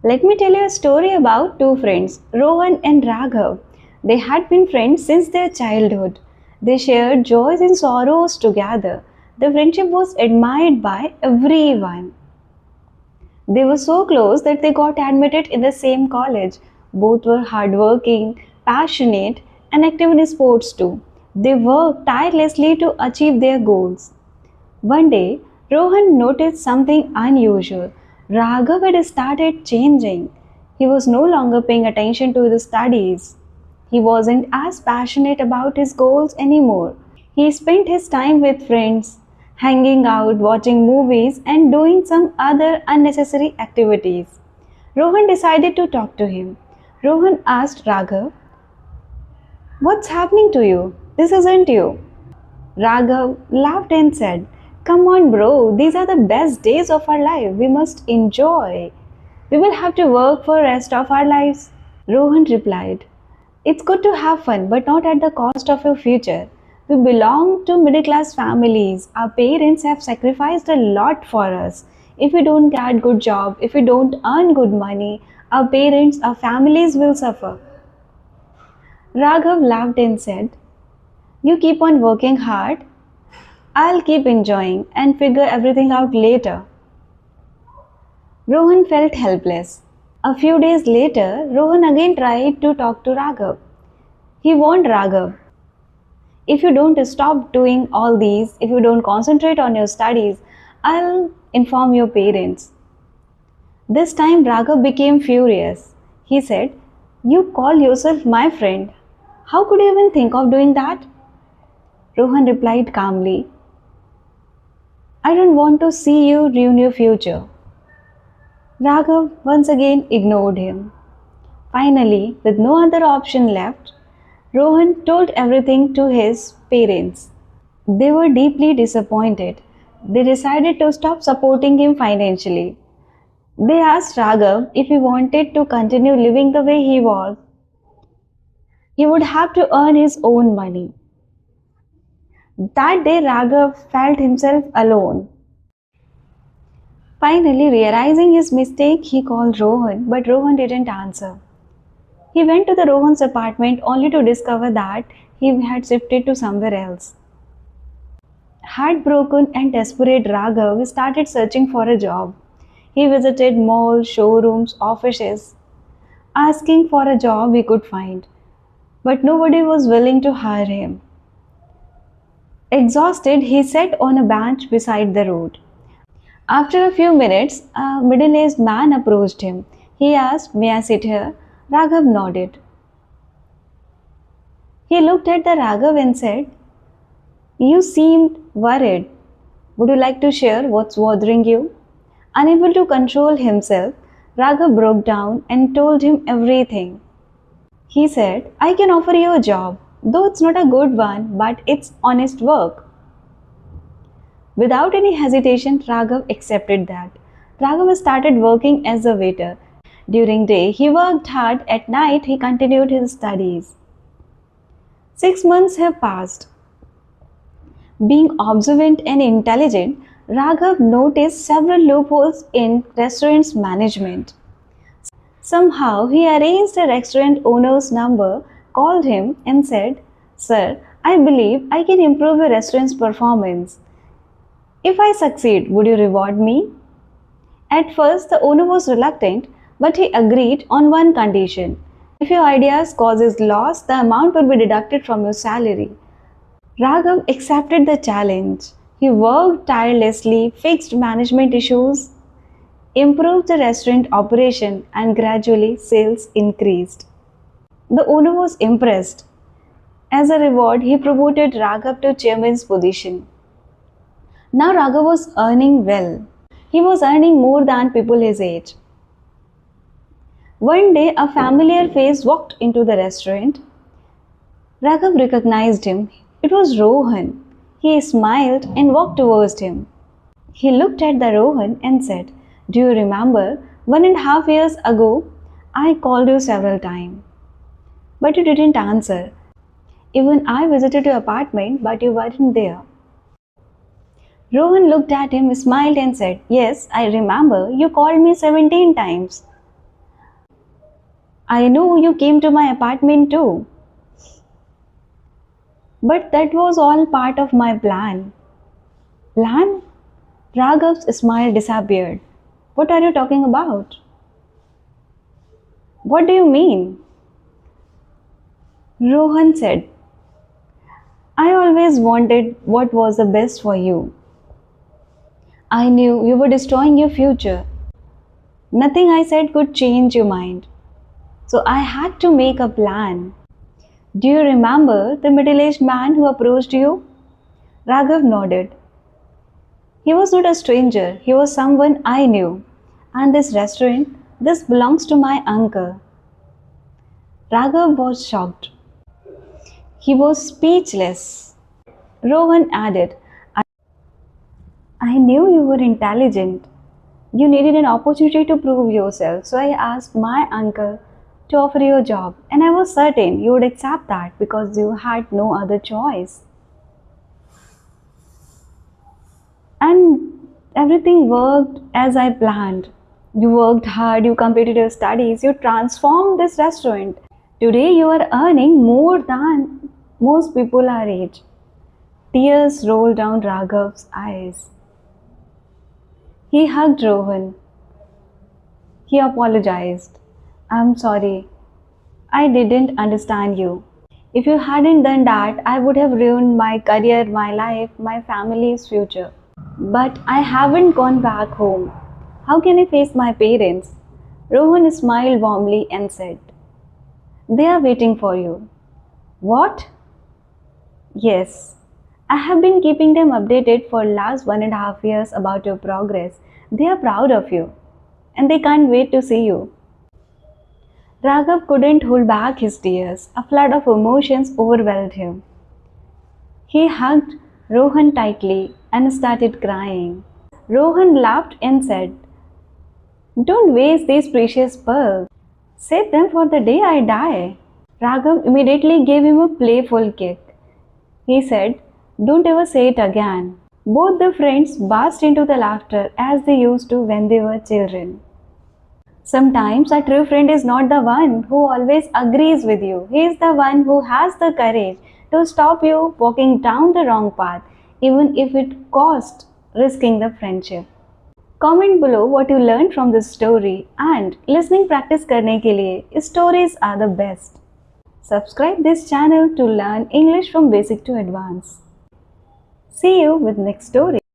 Let me tell you a story about two friends, Rohan and Raghav. They had been friends since their childhood. They shared joys and sorrows together. The friendship was admired by everyone. They were so close that they got admitted in the same college. Both were hardworking, passionate, and active in sports too. They worked tirelessly to achieve their goals. One day, Rohan noticed something unusual. Raghav had started changing. He was no longer paying attention to his studies. He wasn't as passionate about his goals anymore. He spent his time with friends, hanging out, watching movies, and doing some other unnecessary activities. Rohan decided to talk to him. Rohan asked Raghav, "What's happening to you? This isn't you." Raghav laughed and said, "Come on, bro, these are the best days of our life. We must enjoy. We will have to work for the rest of our lives." Rohan replied, "It's good to have fun, but not at the cost of your future. We belong to middle class families. Our parents have sacrificed a lot for us. If we don't get good job, if we don't earn good money, our parents, our families will suffer." Raghav laughed and said, "You keep on working hard. I'll keep enjoying and figure everything out later." Rohan felt helpless. A few days later, Rohan again tried to talk to Raghav. He warned Raghav, "If you don't stop doing all these, if you don't concentrate on your studies, I'll inform your parents." This time Raghav became furious. He said, "You call yourself my friend. How could you even think of doing that?" Rohan replied calmly, "I don't want to see you ruin your future." Raghav once again ignored him. Finally, with no other option left, Rohan told everything to his parents. They were deeply disappointed. They decided to stop supporting him financially. They asked Raghav if he wanted to continue living the way he was. He would have to earn his own money. That day, Raghav felt himself alone. Finally, realizing his mistake, he called Rohan, but Rohan didn't answer. He went to the Rohan's apartment only to discover that he had shifted to somewhere else. Heartbroken and desperate, Raghav started searching for a job. He visited malls, showrooms, offices, asking for a job he could find, but nobody was willing to hire him. Exhausted, he sat on a bench beside the road. After a few minutes, a middle-aged man approached him. He asked, "May I sit here?" Raghav nodded. He looked at the Raghav and said, "You seemed worried. Would you like to share what's bothering you?" Unable to control himself, Raghav broke down and told him everything. He said, "I can offer you a job, though it's not a good one, but it's honest work." Without any hesitation, Raghav accepted that. Raghav started working as a waiter. During day, he worked hard. At night, he continued his studies. 6 months have passed. Being observant and intelligent, Raghav noticed several loopholes in restaurant's management. Somehow, he arranged a restaurant owner's number, called him, and said, "Sir, I believe I can improve your restaurant's performance. If I succeed, would you reward me?" At first, the owner was reluctant, but he agreed on one condition. If your ideas causes loss, the amount will be deducted from your salary. Raghav accepted the challenge. He worked tirelessly, fixed management issues, improved the restaurant operation, and gradually sales increased. The owner was impressed. As a reward, he promoted Raghav to chairman's position. Now Raghav was earning well. He was earning more than people his age. One day, a familiar face walked into the restaurant. Raghav recognized him. It was Rohan. He smiled and walked towards him. He looked at the Rohan and said, "Do you remember 1.5 years ago, I called you several times, but you didn't answer. Even I visited your apartment, but you weren't there." Rohan looked at him, smiled and said, "Yes, I remember. You called me 17 times. I know you came to my apartment too. But that was all part of my plan. Plan? Raghav's smile disappeared. What are you talking about? What do you mean? Rohan said, I always wanted what was the best for you. I knew you were destroying your future. Nothing I said could change your mind. So I had to make a plan. Do you remember the middle aged man who approached you? Raghav nodded. He was not a stranger, he was someone I knew. And this restaurant, this belongs to my uncle. Raghav was shocked. He was speechless. Rohan added, I knew you were intelligent. You needed an opportunity to prove yourself, so I asked my uncle to offer you a job, and I was certain you would accept that because you had no other choice. And everything worked as I planned. You worked hard, you completed your studies, you transformed this restaurant. Today you are earning more than most people our age. Tears rolled down Raghav's eyes. He hugged Rohan. He apologized. I'm sorry. I didn't understand you. If you hadn't done that, I would have ruined my career, my life, my family's future. But I haven't gone back home. How can I face my parents? Rohan smiled warmly and said, They are waiting for you. What? Yes. I have been keeping them updated for last 1.5 years about your progress. They are proud of you. And they can't wait to see you. Raghav couldn't hold back his tears. A flood of emotions overwhelmed him. He hugged Rohan tightly and started crying. Rohan laughed and said, Don't waste these precious pearls. Save them for the day I die. Raghav immediately gave him a playful kick. He said, Don't ever say it again. Both the friends burst into the laughter as they used to when they were children. Sometimes a true friend is not the one who always agrees with you. He is the one who has the courage to stop you walking down the wrong path, even if it costs risking the friendship. Comment below what you learned from this story and listening practice करने के लिए stories are the best. Subscribe this channel to learn English from basic to advanced. See you with next story.